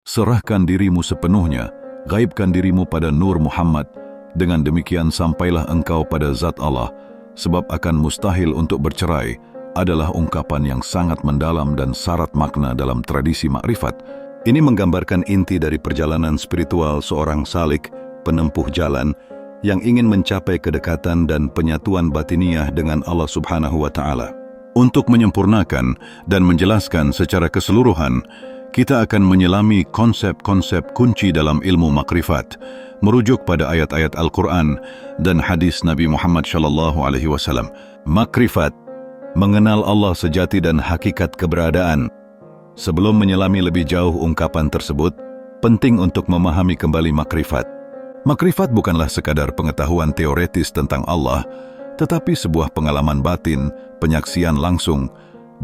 Serahkan dirimu sepenuhnya, gaibkan dirimu pada Nur Muhammad. Dengan demikian sampailah engkau pada zat Allah, sebab akan mustahil untuk bercerai adalah ungkapan yang sangat mendalam dan syarat makna dalam tradisi makrifat. Ini menggambarkan inti dari perjalanan spiritual seorang salik, penempuh jalan, yang ingin mencapai kedekatan dan penyatuan batiniah dengan Allah Subhanahu wa Ta'ala. Untuk menyempurnakan dan menjelaskan secara keseluruhan, kita akan menyelami konsep-konsep kunci dalam ilmu makrifat, merujuk pada ayat-ayat Al-Quran dan hadis Nabi Muhammad SAW. Makrifat, mengenal Allah sejati dan hakikat keberadaan. Sebelum menyelami lebih jauh ungkapan tersebut, penting untuk memahami kembali makrifat. Makrifat bukanlah sekadar pengetahuan teoretis tentang Allah, tetapi sebuah pengalaman batin, penyaksian langsung,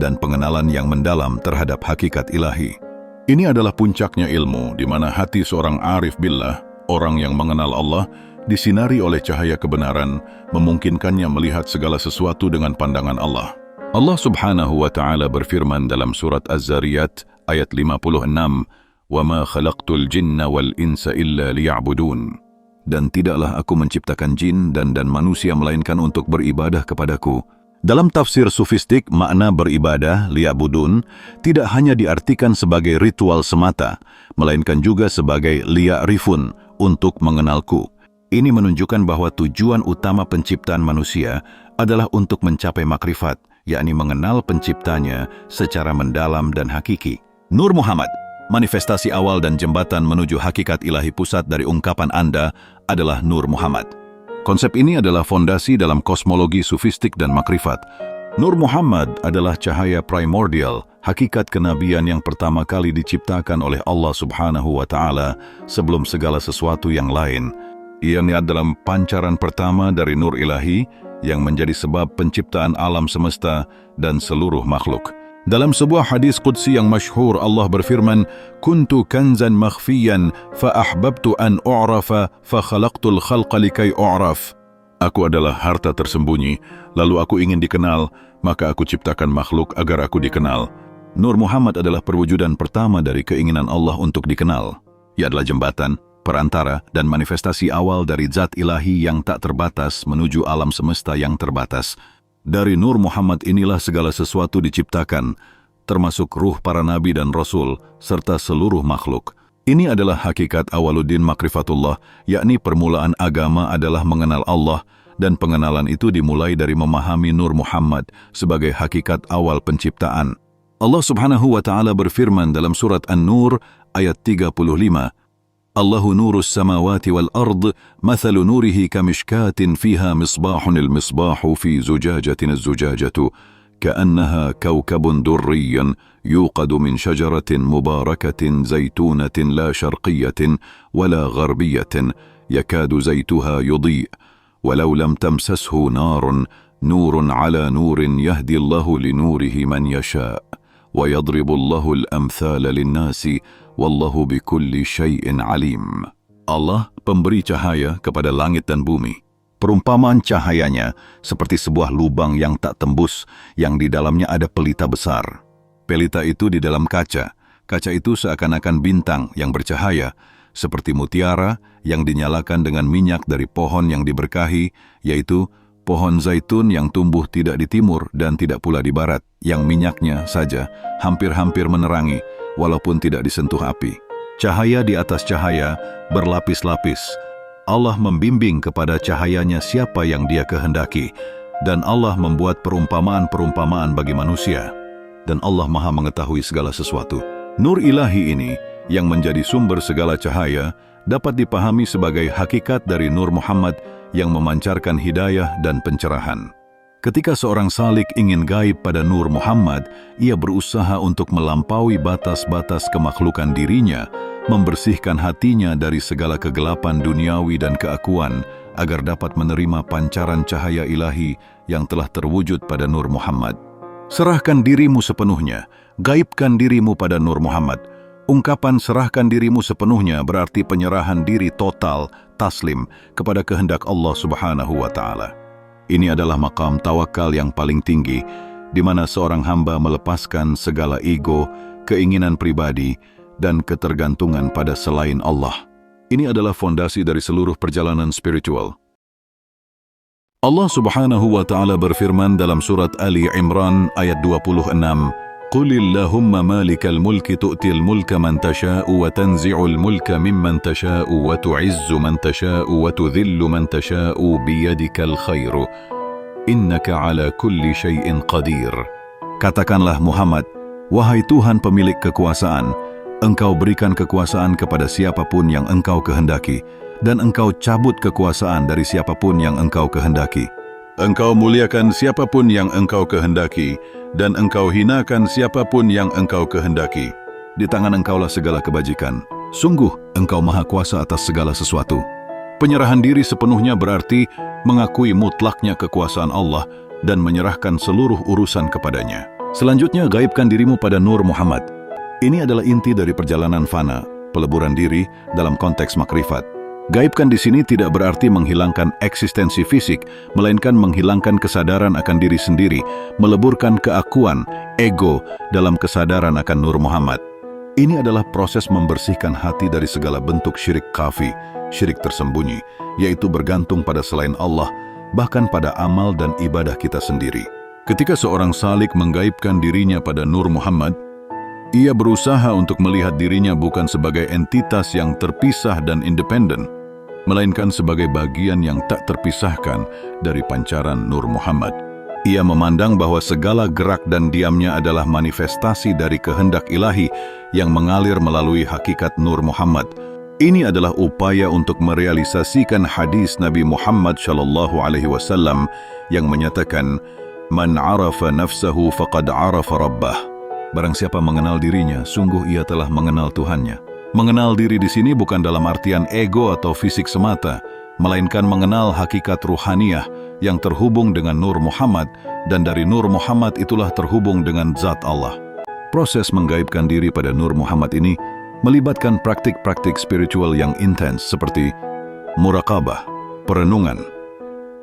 dan pengenalan yang mendalam terhadap hakikat ilahi. Ini adalah puncaknya ilmu, di mana hati seorang arif billah, orang yang mengenal Allah, disinari oleh cahaya kebenaran, memungkinkannya melihat segala sesuatu dengan pandangan Allah. Allah Subhanahu wa Ta'ala berfirman dalam surat Az-Zariyat ayat 56, وَمَا خَلَقْتُ الْجِنَّ وَالْإِنسَ إِلَّا لِيَعْبُدُونَ. Dan tidaklah aku menciptakan jin dan manusia melainkan untuk beribadah kepadaku. Dalam tafsir sufistik, makna beribadah, liya'budun, tidak hanya diartikan sebagai ritual semata, melainkan juga sebagai liya'rifun, untuk mengenalku. Ini menunjukkan bahwa tujuan utama penciptaan manusia adalah untuk mencapai makrifat, yakni mengenal penciptanya secara mendalam dan hakiki. Nur Muhammad, manifestasi awal dan jembatan menuju hakikat ilahi. Pusat dari ungkapan Anda adalah Nur Muhammad. Konsep ini adalah fondasi dalam kosmologi sufistik dan makrifat. Nur Muhammad adalah cahaya primordial, hakikat kenabian yang pertama kali diciptakan oleh Allah Subhanahu wa Ta'ala sebelum segala sesuatu yang lain. Ia dalam pancaran pertama dari nur ilahi yang menjadi sebab penciptaan alam semesta dan seluruh makhluk. Dalam sebuah hadis qudsi yang masyhur, Allah berfirman, "Kuntu kanzan makhfiyan fa ahbabtu an u'rafa fa khalaqtul khalqa likai u'raf." Aku adalah harta tersembunyi, lalu aku ingin dikenal, maka aku ciptakan makhluk agar aku dikenal. Nur Muhammad adalah perwujudan pertama dari keinginan Allah untuk dikenal. Ia adalah jembatan, perantara, dan manifestasi awal dari zat ilahi yang tak terbatas menuju alam semesta yang terbatas. Dari Nur Muhammad inilah segala sesuatu diciptakan, termasuk ruh para nabi dan rasul, serta seluruh makhluk. Ini adalah hakikat awaluddin makrifatullah, yakni permulaan agama adalah mengenal Allah, dan pengenalan itu dimulai dari memahami Nur Muhammad sebagai hakikat awal penciptaan. Allah Subhanahu wa Ta'ala berfirman dalam surat An-Nur ayat 35, Allahu nurus samawati wal ard, mathalu nurihi kamishkatin fiha misbahun al-misbahu fi zujajatin az-zujajatu, ka'annaha kawkabun durriyan, yuqadu min syajaratin mubarakatin zaytunatin la syarqiyatin wala gharbiyatin, yakadu zaytuha yudhi', walau lam tamsashu narun, nurun ala nurin yahdi Allahu linurihi man yasha', wa yadribu Allahu al-amthala linnasi, Wallahu bikulli syai'in alim. Allah pemberi cahaya kepada langit dan bumi. Perumpamaan cahayanya seperti sebuah lubang yang tak tembus, yang di dalamnya ada pelita besar. Pelita itu di dalam kaca. Kaca itu seakan-akan bintang yang bercahaya, seperti mutiara yang dinyalakan dengan minyak dari pohon yang diberkahi, yaitu pohon zaitun yang tumbuh tidak di timur dan tidak pula di barat, yang minyaknya saja hampir-hampir menerangi, walaupun tidak disentuh api. Cahaya di atas cahaya, berlapis-lapis. Allah membimbing kepada cahayanya siapa yang Dia kehendaki, dan Allah membuat perumpamaan-perumpamaan bagi manusia. Dan Allah Maha mengetahui segala sesuatu. Nur ilahi ini, yang menjadi sumber segala cahaya, dapat dipahami sebagai hakikat dari Nur Muhammad yang memancarkan hidayah dan pencerahan. Ketika seorang salik ingin gaib pada Nur Muhammad, ia berusaha untuk melampaui batas-batas kemakhlukan dirinya, membersihkan hatinya dari segala kegelapan duniawi dan keakuan, agar dapat menerima pancaran cahaya ilahi yang telah terwujud pada Nur Muhammad. Serahkan dirimu sepenuhnya, gaibkan dirimu pada Nur Muhammad. Ungkapan serahkan dirimu sepenuhnya berarti penyerahan diri total, taslim, kepada kehendak Allah Subhanahu wa Ta'ala. Ini adalah maqam tawakal yang paling tinggi, di mana seorang hamba melepaskan segala ego, keinginan pribadi, dan ketergantungan pada selain Allah. Ini adalah fondasi dari seluruh perjalanan spiritual. Allah Subhanahu wa Ta'ala berfirman dalam surat Ali Imran ayat 26, Qulillahumma malikal mulki tu'til mulka man tasha'u wa tanzi'ul mulka mimman tasha'u wa tu'izzu man tasha'u wa tudhillu man tasha'u biyadikal khairu innaka ala kulli syai'in qadir. Katakanlah Muhammad, wahai Tuhan pemilik kekuasaan, Engkau berikan kekuasaan kepada siapapun yang Engkau kehendaki, dan Engkau cabut kekuasaan dari siapapun yang Engkau kehendaki. Engkau muliakan siapapun yang Engkau kehendaki, dan Engkau hinakan siapapun yang Engkau kehendaki. Di tangan Engkaulah segala kebajikan. Sungguh, Engkau maha kuasa atas segala sesuatu. Penyerahan diri sepenuhnya berarti mengakui mutlaknya kekuasaan Allah dan menyerahkan seluruh urusan kepadanya. Selanjutnya, gaibkan dirimu pada Nur Muhammad. Ini adalah inti dari perjalanan fana, peleburan diri dalam konteks makrifat. Gaibkan di sini tidak berarti menghilangkan eksistensi fisik, melainkan menghilangkan kesadaran akan diri sendiri, meleburkan keakuan, ego dalam kesadaran akan Nur Muhammad. Ini adalah proses membersihkan hati dari segala bentuk syirik khafi, syirik tersembunyi, yaitu bergantung pada selain Allah, bahkan pada amal dan ibadah kita sendiri. Ketika seorang salik menggaibkan dirinya pada Nur Muhammad, ia berusaha untuk melihat dirinya bukan sebagai entitas yang terpisah dan independen, melainkan sebagai bagian yang tak terpisahkan dari pancaran Nur Muhammad. Ia memandang bahwa segala gerak dan diamnya adalah manifestasi dari kehendak ilahi yang mengalir melalui hakikat Nur Muhammad. Ini adalah upaya untuk merealisasikan hadis Nabi Muhammad SAW yang menyatakan, "Man arafa nafsahu faqad arafa rabbah." Barang siapa mengenal dirinya, sungguh ia telah mengenal Tuhannya. Mengenal diri di sini bukan dalam artian ego atau fisik semata, melainkan mengenal hakikat ruhaniyah yang terhubung dengan Nur Muhammad, dan dari Nur Muhammad itulah terhubung dengan Zat Allah. Proses menggaibkan diri pada Nur Muhammad ini melibatkan praktik-praktik spiritual yang intens seperti muraqabah, perenungan,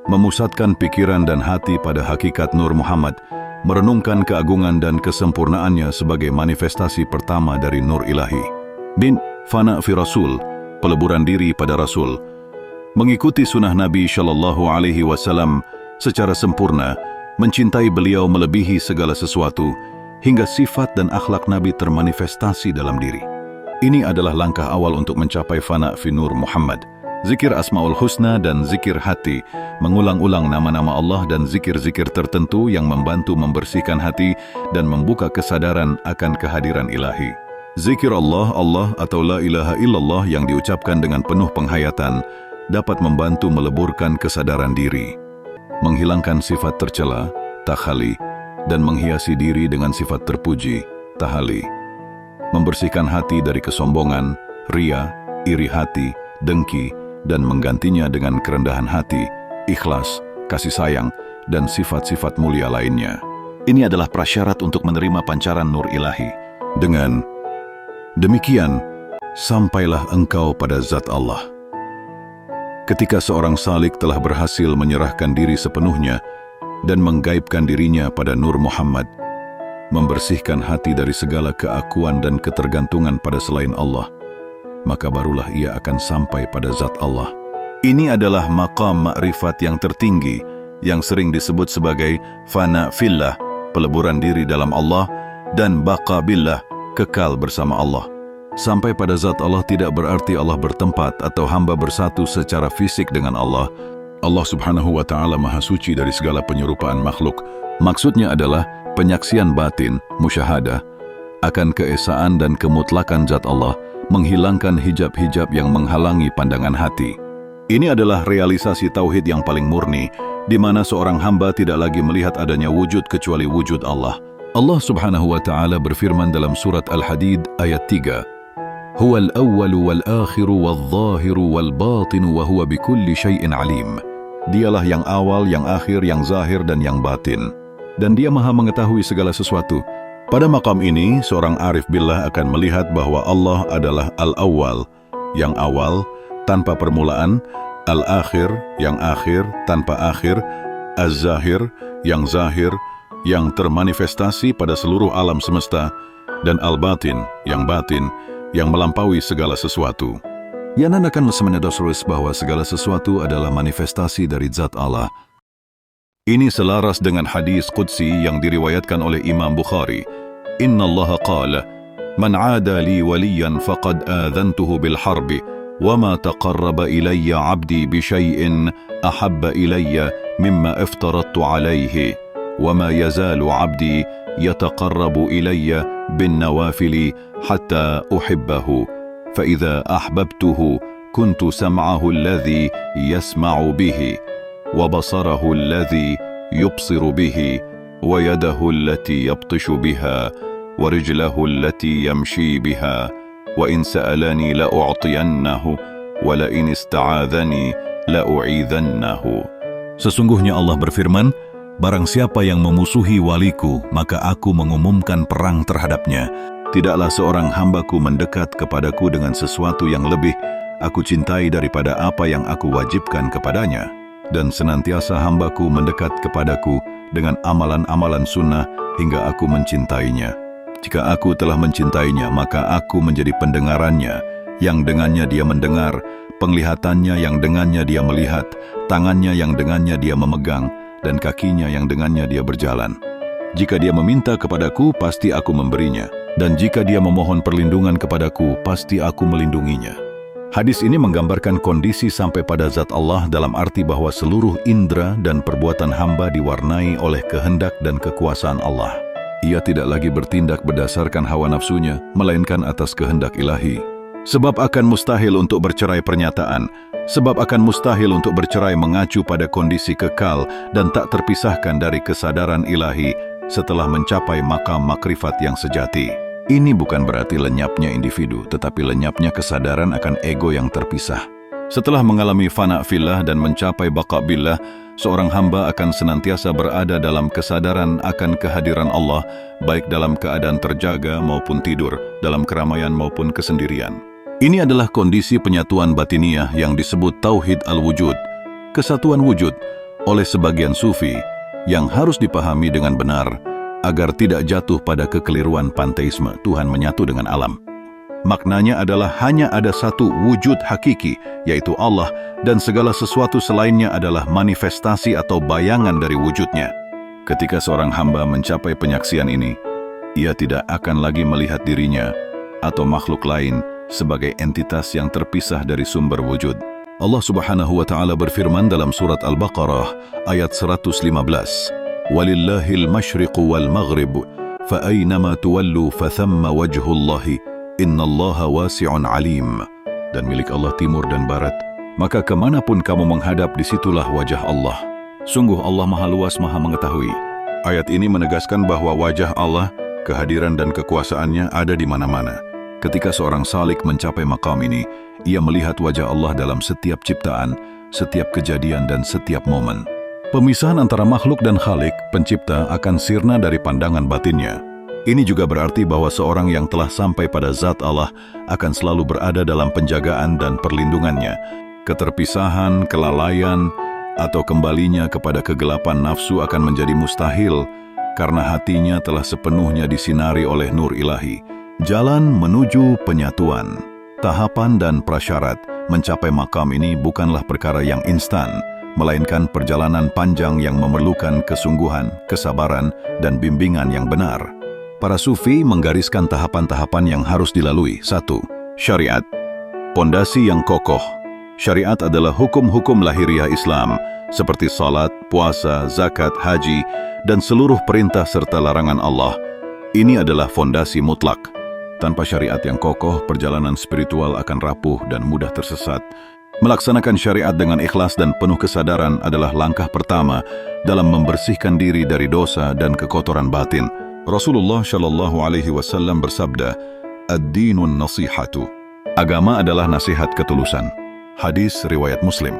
memusatkan pikiran dan hati pada hakikat Nur Muhammad, merenungkan keagungan dan kesempurnaannya sebagai manifestasi pertama dari Nur Ilahi. Fana fi Rasul, peleburan diri pada Rasul. Mengikuti sunnah Nabi SAW secara sempurna, mencintai beliau melebihi segala sesuatu, hingga sifat dan akhlak Nabi termanifestasi dalam diri. Ini adalah langkah awal untuk mencapai fana fi Nur Muhammad. Zikir Asmaul Husna dan zikir hati, mengulang-ulang nama-nama Allah dan zikir-zikir tertentu yang membantu membersihkan hati dan membuka kesadaran akan kehadiran ilahi. Zikir Allah, Allah atau La ilaha illallah yang diucapkan dengan penuh penghayatan dapat membantu meleburkan kesadaran diri, menghilangkan sifat tercela, takhali, dan menghiasi diri dengan sifat terpuji, tahali. Membersihkan hati dari kesombongan, ria, iri hati, dengki, dan menggantinya dengan kerendahan hati, ikhlas, kasih sayang, dan sifat-sifat mulia lainnya. Ini adalah prasyarat untuk menerima pancaran Nur Ilahi. Dengan demikian, sampailah engkau pada Zat Allah. Ketika seorang salik telah berhasil menyerahkan diri sepenuhnya dan menggaibkan dirinya pada Nur Muhammad, membersihkan hati dari segala keakuan dan ketergantungan pada selain Allah, maka barulah ia akan sampai pada Zat Allah. Ini adalah maqam ma'rifat yang tertinggi, yang sering disebut sebagai fana fillah, peleburan diri dalam Allah, dan baqa billah, kekal bersama Allah. Sampai pada Zat Allah tidak berarti Allah bertempat atau hamba bersatu secara fisik dengan Allah. Allah Subhanahu wa Ta'ala maha suci dari segala penyerupaan makhluk. Maksudnya adalah penyaksian batin, musyahadah, akan keesaan dan kemutlakan Zat Allah, menghilangkan hijab-hijab yang menghalangi pandangan hati. Ini adalah realisasi tauhid yang paling murni, di mana seorang hamba tidak lagi melihat adanya wujud kecuali wujud Allah. Allah Subhanahu wa Ta'ala berfirman dalam surat Al-Hadid ayat 3, Huwal awwalu wal akhiru wal zahiru wal batinu wa huwa bikulli syai'in alim. Dialah yang awal, yang akhir, yang zahir, dan yang batin. Dan dia maha mengetahui segala sesuatu. Pada maqam ini, seorang arif billah akan melihat bahwa Allah adalah al-awwal, yang awal, tanpa permulaan, al-akhir, yang akhir, tanpa akhir, az-zahir, yang zahir, yang termanifestasi pada seluruh alam semesta, dan al-batin, yang batin, yang melampaui segala sesuatu. Yanan akan menyadari bahwa segala sesuatu adalah manifestasi dari zat Allah. Ini selaras dengan hadis Qudsi yang diriwayatkan oleh Imam Bukhari. Inna Allah qala, Man 'ada li waliyan faqad adhantuhu bil harbi, wa ma taqarraba ilayya 'abdi bi syai'in ahabba ilayya mimma iftaradtu 'alayhi, wa ma yazalu 'abdi yataqarrabu ilayya bin nawafili hatta uhibbahu. فإذا أحببته كنت سمعه الذي يسمع به وبصره الذي يبصر به ويده التي يبطش بها ورجله التي يمشي بها وإن سألني لأعطينه ولئن استعاذني لأعيذنه. Sesungguhnya Allah berfirman, barang siapa yang memusuhi waliku, maka aku mengumumkan perang terhadapnya. Tidaklah seorang hambaku mendekat kepadaku dengan sesuatu yang lebih aku cintai daripada apa yang aku wajibkan kepadanya. Dan senantiasa hambaku mendekat kepadaku dengan amalan-amalan sunnah hingga aku mencintainya. Jika aku telah mencintainya, maka aku menjadi pendengarannya, yang dengannya dia mendengar, penglihatannya yang dengannya dia melihat, tangannya yang dengannya dia memegang, dan kakinya yang dengannya dia berjalan. Jika dia meminta kepadaku, pasti aku memberinya. Dan jika dia memohon perlindungan kepadaku, pasti aku melindunginya. Hadis ini menggambarkan kondisi sampai pada zat Allah dalam arti bahwa seluruh indera dan perbuatan hamba diwarnai oleh kehendak dan kekuasaan Allah. Ia tidak lagi bertindak berdasarkan hawa nafsunya, melainkan atas kehendak ilahi. Sebab akan mustahil untuk bercerai pernyataan, sebab akan mustahil untuk bercerai mengacu pada kondisi kekal dan tak terpisahkan dari kesadaran ilahi setelah mencapai makam makrifat yang sejati. Ini bukan berarti lenyapnya individu, tetapi lenyapnya kesadaran akan ego yang terpisah. Setelah mengalami fana fillah dan mencapai baqa billah, seorang hamba akan senantiasa berada dalam kesadaran akan kehadiran Allah, baik dalam keadaan terjaga maupun tidur, dalam keramaian maupun kesendirian. Ini adalah kondisi penyatuan batiniah yang disebut tauhid al-wujud, kesatuan wujud, oleh sebagian sufi, yang harus dipahami dengan benar, agar tidak jatuh pada kekeliruan panteisme, Tuhan menyatu dengan alam. Maknanya adalah hanya ada satu wujud hakiki, yaitu Allah, dan segala sesuatu selainnya adalah manifestasi atau bayangan dari wujudnya. Ketika seorang hamba mencapai penyaksian ini, ia tidak akan lagi melihat dirinya atau makhluk lain sebagai entitas yang terpisah dari sumber wujud. Allah Subhanahu wa Ta'ala berfirman dalam surat Al-Baqarah ayat 115, Walillahil masyriqu wal maghrib, fa aynama tuwallu fa thamma wajhullahi, innallaha wasi'un alim. Dan milik Allah timur dan barat, maka kemanapun kamu menghadap, disitulah wajah Allah. Sungguh Allah maha luas, maha mengetahui. Ayat ini menegaskan bahwa wajah Allah, kehadiran dan kekuasaannya ada di mana-mana. Ketika seorang salik mencapai makam ini, ia melihat wajah Allah dalam setiap ciptaan, setiap kejadian dan setiap momen. Pemisahan antara makhluk dan Khalik, pencipta, akan sirna dari pandangan batinnya. Ini juga berarti bahwa seorang yang telah sampai pada zat Allah akan selalu berada dalam penjagaan dan perlindungannya. Keterpisahan, kelalaian, atau kembalinya kepada kegelapan nafsu akan menjadi mustahil, karena hatinya telah sepenuhnya disinari oleh nur ilahi. Jalan menuju penyatuan, tahapan dan prasyarat mencapai makam ini bukanlah perkara yang instan, melainkan perjalanan panjang yang memerlukan kesungguhan, kesabaran, dan bimbingan yang benar. Para sufi menggariskan tahapan-tahapan yang harus dilalui. 1. Syariat. Pondasi yang kokoh. Syariat adalah hukum-hukum lahiriah Islam, seperti salat, puasa, zakat, haji, dan seluruh perintah serta larangan Allah. Ini adalah fondasi mutlak. Tanpa syariat yang kokoh, perjalanan spiritual akan rapuh dan mudah tersesat. Melaksanakan syariat dengan ikhlas dan penuh kesadaran adalah langkah pertama dalam membersihkan diri dari dosa dan kekotoran batin. Rasulullah Shallallahu Alaihi Wasallam bersabda, "Ad-dinun nasihatu." Agama adalah nasihat ketulusan. Hadis riwayat Muslim.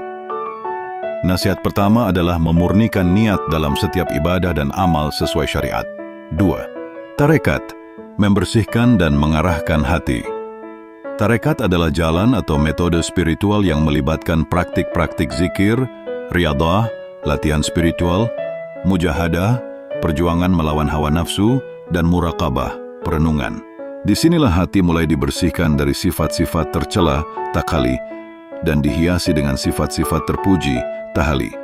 Nasihat pertama adalah memurnikan niat dalam setiap ibadah dan amal sesuai syariat. 2. Tarekat, membersihkan dan mengarahkan hati. Tarekat adalah jalan atau metode spiritual yang melibatkan praktik-praktik zikir, riyadah, latihan spiritual, mujahadah, perjuangan melawan hawa nafsu, dan muraqabah, perenungan. Disinilah hati mulai dibersihkan dari sifat-sifat tercela, takali, dan dihiasi dengan sifat-sifat terpuji, tahali.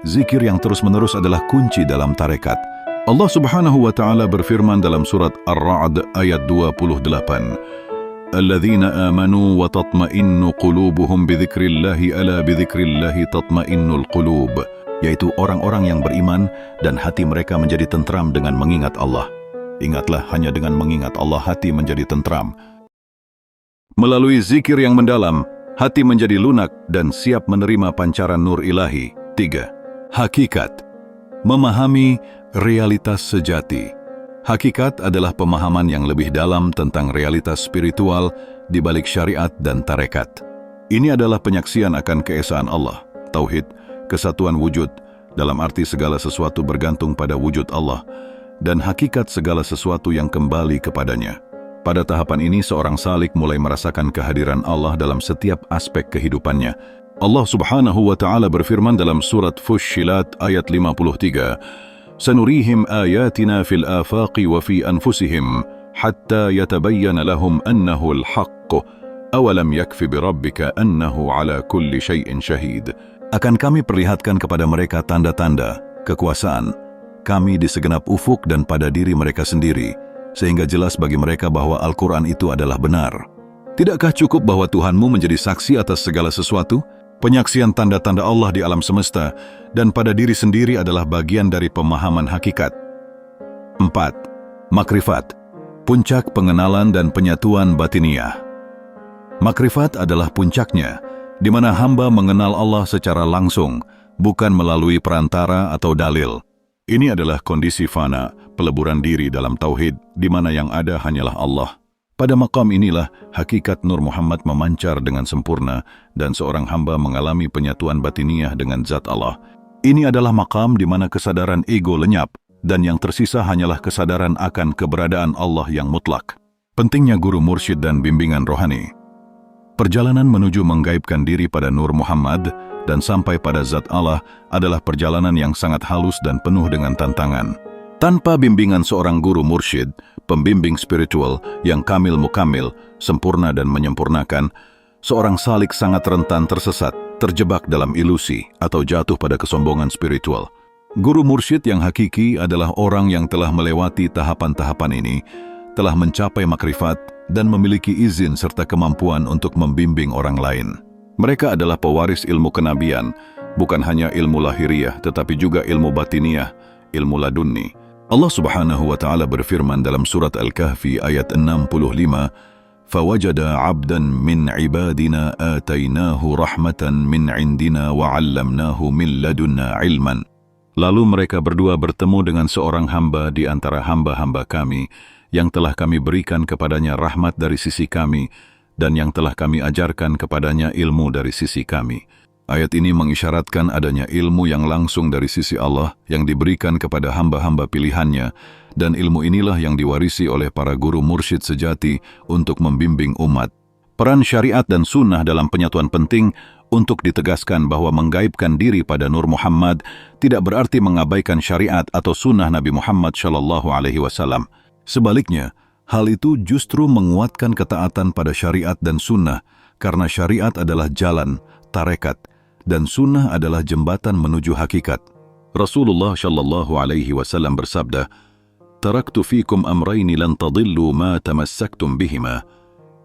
Zikir yang terus-menerus adalah kunci dalam tarekat. Allah Subhanahu wa Ta'ala berfirman dalam surat Ar-Ra'd ayat 28, "Alladzina amanu wa tatma'innu qulubuhum bidzikrillahi ala bidzikrillahi tatma'innul qulub," yaitu orang-orang yang beriman dan hati mereka menjadi tentram dengan mengingat Allah. Ingatlah, hanya dengan mengingat Allah hati menjadi tentram. Melalui zikir yang mendalam, hati menjadi lunak dan siap menerima pancaran nur ilahi. 3. Hakikat. Memahami realitas sejati. Hakikat adalah pemahaman yang lebih dalam tentang realitas spiritual di balik syariat dan tarekat. Ini adalah penyaksian akan keesaan Allah, tauhid, kesatuan wujud, dalam arti segala sesuatu bergantung pada wujud Allah, dan hakikat segala sesuatu yang kembali kepadanya. Pada tahapan ini seorang salik mulai merasakan kehadiran Allah dalam setiap aspek kehidupannya. Allah Subhanahu wa Ta'ala berfirman dalam surat Fussilat ayat 53, "Sanurihim ayatina fil afaqi wa fi anfusihim hatta yatabayyana lahum annahu al-haqq awalam yakfi birabbika annahu ala kulli syai'in syahid." Akan kami perlihatkan kepada mereka tanda-tanda kekuasaan kami di segenap ufuk dan pada diri mereka sendiri, sehingga jelas bagi mereka bahwa Al-Quran itu adalah benar. Tidakkah cukup bahwa Tuhanmu menjadi saksi atas segala sesuatu? Penyaksian tanda-tanda Allah di alam semesta dan pada diri sendiri adalah bagian dari pemahaman hakikat. 4. Makrifat. Puncak pengenalan dan penyatuan batiniah. Makrifat adalah puncaknya, di mana hamba mengenal Allah secara langsung, bukan melalui perantara atau dalil. Ini adalah kondisi fana, peleburan diri dalam tauhid, di mana yang ada hanyalah Allah. Pada maqam inilah hakikat Nur Muhammad memancar dengan sempurna dan seorang hamba mengalami penyatuan batiniah dengan zat Allah. Ini adalah maqam di mana kesadaran ego lenyap dan yang tersisa hanyalah kesadaran akan keberadaan Allah yang mutlak. Pentingnya guru mursyid dan bimbingan rohani. Perjalanan menuju menggaibkan diri pada Nur Muhammad dan sampai pada zat Allah adalah perjalanan yang sangat halus dan penuh dengan tantangan. Tanpa bimbingan seorang guru mursyid, pembimbing spiritual yang kamil mukamil, sempurna dan menyempurnakan, seorang salik sangat rentan tersesat, terjebak dalam ilusi atau jatuh pada kesombongan spiritual. Guru mursyid yang hakiki adalah orang yang telah melewati tahapan-tahapan ini, telah mencapai makrifat dan memiliki izin serta kemampuan untuk membimbing orang lain. Mereka adalah pewaris ilmu kenabian, bukan hanya ilmu lahiriah, tetapi juga ilmu batiniah, ilmu ladunni. Allah Subhanahu wa Ta'ala berfirman dalam surat Al-Kahfi ayat 65, "Fawajada 'abdan min 'ibadina atainahu rahmatan min 'indina wa 'allamnahu min ladunna 'ilman." Lalu mereka berdua bertemu dengan seorang hamba di antara hamba-hamba kami, yang telah kami berikan kepadanya rahmat dari sisi kami, dan yang telah kami ajarkan kepadanya ilmu dari sisi kami. Ayat ini mengisyaratkan adanya ilmu yang langsung dari sisi Allah yang diberikan kepada hamba-hamba pilihannya, dan ilmu inilah yang diwarisi oleh para guru mursyid sejati untuk membimbing umat. Peran syariat dan sunnah dalam penyatuan penting untuk ditegaskan bahwa menggaibkan diri pada Nur Muhammad tidak berarti mengabaikan syariat atau sunnah Nabi Muhammad SAW. Sebaliknya, hal itu justru menguatkan ketaatan pada syariat dan sunnah, karena syariat adalah jalan, tarekat, dan sunnah adalah jembatan menuju hakikat. Rasulullah SAW bersabda, "Taraktu fikum amrayni lan tadillu ma tamassaktum bihima,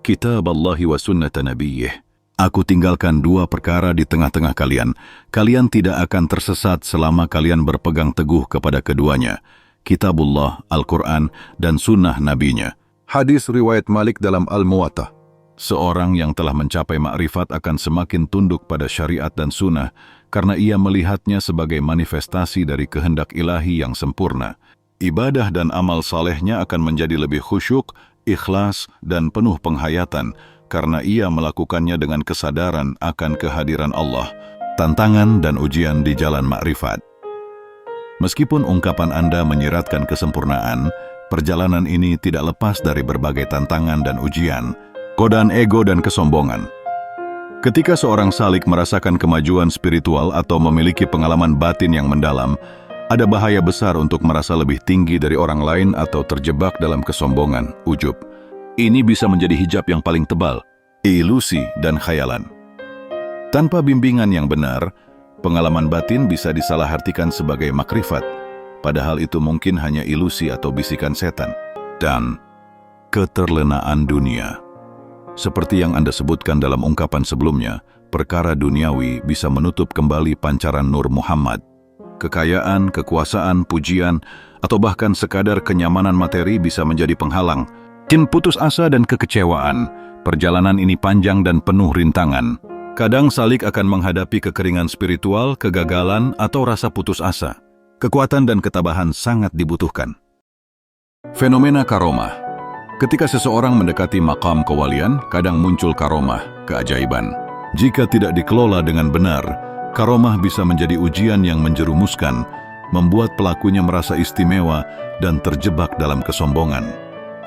kitab Allahi wa sunnata nabiyyih." Aku tinggalkan dua perkara di tengah-tengah kalian. Kalian tidak akan tersesat selama kalian berpegang teguh kepada keduanya, Kitabullah, Al-Quran, dan sunnah nabinya. Hadis riwayat Malik dalam Al-Muwatta. Seorang yang telah mencapai makrifat akan semakin tunduk pada syariat dan sunnah karena ia melihatnya sebagai manifestasi dari kehendak ilahi yang sempurna. Ibadah dan amal salehnya akan menjadi lebih khusyuk, ikhlas, dan penuh penghayatan karena ia melakukannya dengan kesadaran akan kehadiran Allah. Tantangan dan ujian di jalan makrifat. Meskipun ungkapan Anda menyiratkan kesempurnaan, perjalanan ini tidak lepas dari berbagai tantangan dan ujian, godaan ego dan kesombongan. Ketika seorang salik merasakan kemajuan spiritual atau memiliki pengalaman batin yang mendalam, ada bahaya besar untuk merasa lebih tinggi dari orang lain atau terjebak dalam kesombongan, ujub. Ini bisa menjadi hijab yang paling tebal, ilusi dan khayalan. Tanpa bimbingan yang benar, pengalaman batin bisa disalahartikan sebagai makrifat, padahal itu mungkin hanya ilusi atau bisikan setan. Dan keterlenaan dunia. Seperti yang Anda sebutkan dalam ungkapan sebelumnya, perkara duniawi bisa menutup kembali pancaran Nur Muhammad. Kekayaan, kekuasaan, pujian, atau bahkan sekadar kenyamanan materi bisa menjadi penghalang. Putus asa dan kekecewaan, perjalanan ini panjang dan penuh rintangan. Kadang Salik akan menghadapi kekeringan spiritual, kegagalan, atau rasa putus asa. Kekuatan dan ketabahan sangat dibutuhkan. Fenomena karomah. Ketika seseorang mendekati makam kewalian, kadang muncul karomah, keajaiban. Jika tidak dikelola dengan benar, karomah bisa menjadi ujian yang menjerumuskan, membuat pelakunya merasa istimewa dan terjebak dalam kesombongan.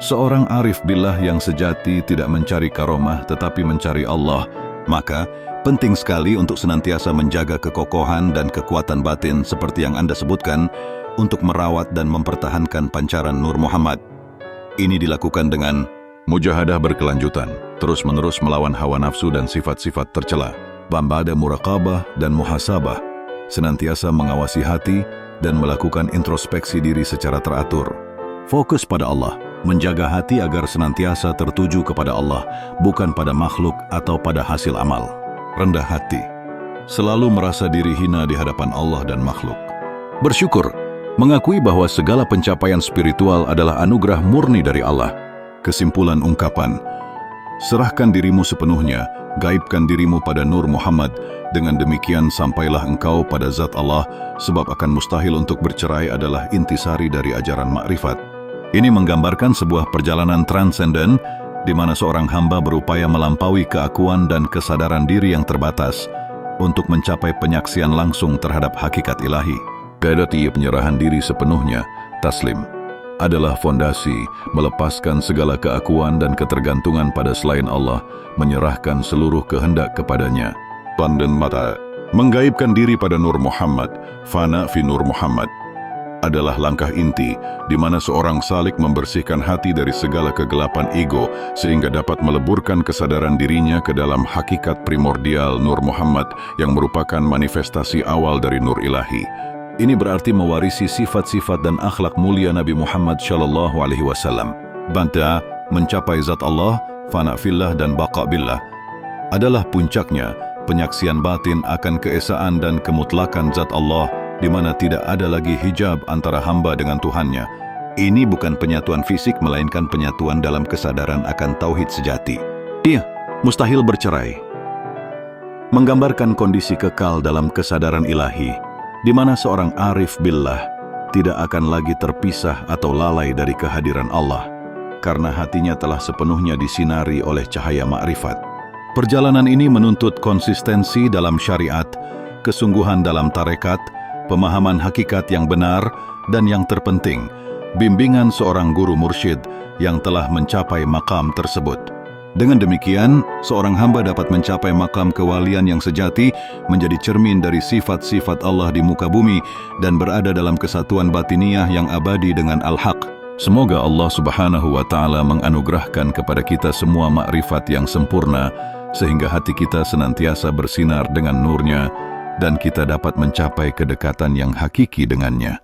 Seorang arif billah yang sejati tidak mencari karomah tetapi mencari Allah, maka penting sekali untuk senantiasa menjaga kekokohan dan kekuatan batin seperti yang Anda sebutkan untuk merawat dan mempertahankan pancaran Nur Muhammad. Ini dilakukan dengan mujahadah berkelanjutan, terus-menerus melawan hawa nafsu dan sifat-sifat tercela, bambada muraqabah dan muhasabah, senantiasa mengawasi hati dan melakukan introspeksi diri secara teratur. Fokus pada Allah, menjaga hati agar senantiasa tertuju kepada Allah, bukan pada makhluk atau pada hasil amal. Rendah hati, selalu merasa diri hina di hadapan Allah dan makhluk. Bersyukur, mengakui bahwa segala pencapaian spiritual adalah anugerah murni dari Allah. Kesimpulan ungkapan, serahkan dirimu sepenuhnya, gaibkan dirimu pada Nur Muhammad, dengan demikian sampailah engkau pada zat Allah, sebab akan mustahil untuk bercerai adalah intisari dari ajaran makrifat. Ini menggambarkan sebuah perjalanan transenden di mana seorang hamba berupaya melampaui keakuan dan kesadaran diri yang terbatas untuk mencapai penyaksian langsung terhadap hakikat ilahi. Gadati penyerahan diri sepenuhnya, taslim, adalah fondasi melepaskan segala keakuan dan ketergantungan pada selain Allah, menyerahkan seluruh kehendak kepadanya. Pandan mata, menggaibkan diri pada Nur Muhammad, fana fi Nur Muhammad, adalah langkah inti di mana seorang salik membersihkan hati dari segala kegelapan ego sehingga dapat meleburkan kesadaran dirinya ke dalam hakikat primordial Nur Muhammad yang merupakan manifestasi awal dari Nur Ilahi. Ini berarti mewarisi sifat-sifat dan akhlak mulia Nabi Muhammad SAW. Banta mencapai zat Allah, fana fillah dan baqa billah adalah puncaknya penyaksian batin akan keesaan dan kemutlakan zat Allah, di mana tidak ada lagi hijab antara hamba dengan Tuhannya. Ini bukan penyatuan fisik, melainkan penyatuan dalam kesadaran akan tauhid sejati. Iya, mustahil bercerai. Menggambarkan kondisi kekal dalam kesadaran ilahi, di mana seorang arif billah tidak akan lagi terpisah atau lalai dari kehadiran Allah, karena hatinya telah sepenuhnya disinari oleh cahaya makrifat. Perjalanan ini menuntut konsistensi dalam syariat, kesungguhan dalam tarekat, pemahaman hakikat yang benar, dan yang terpenting, bimbingan seorang guru mursyid yang telah mencapai makam tersebut. Dengan demikian, seorang hamba dapat mencapai makam kewalian yang sejati, menjadi cermin dari sifat-sifat Allah di muka bumi, dan berada dalam kesatuan batiniah yang abadi dengan Al-Haq. Semoga Allah Subhanahu wa Ta'ala menganugerahkan kepada kita semua makrifat yang sempurna, sehingga hati kita senantiasa bersinar dengan nurnya, dan kita dapat mencapai kedekatan yang hakiki dengannya.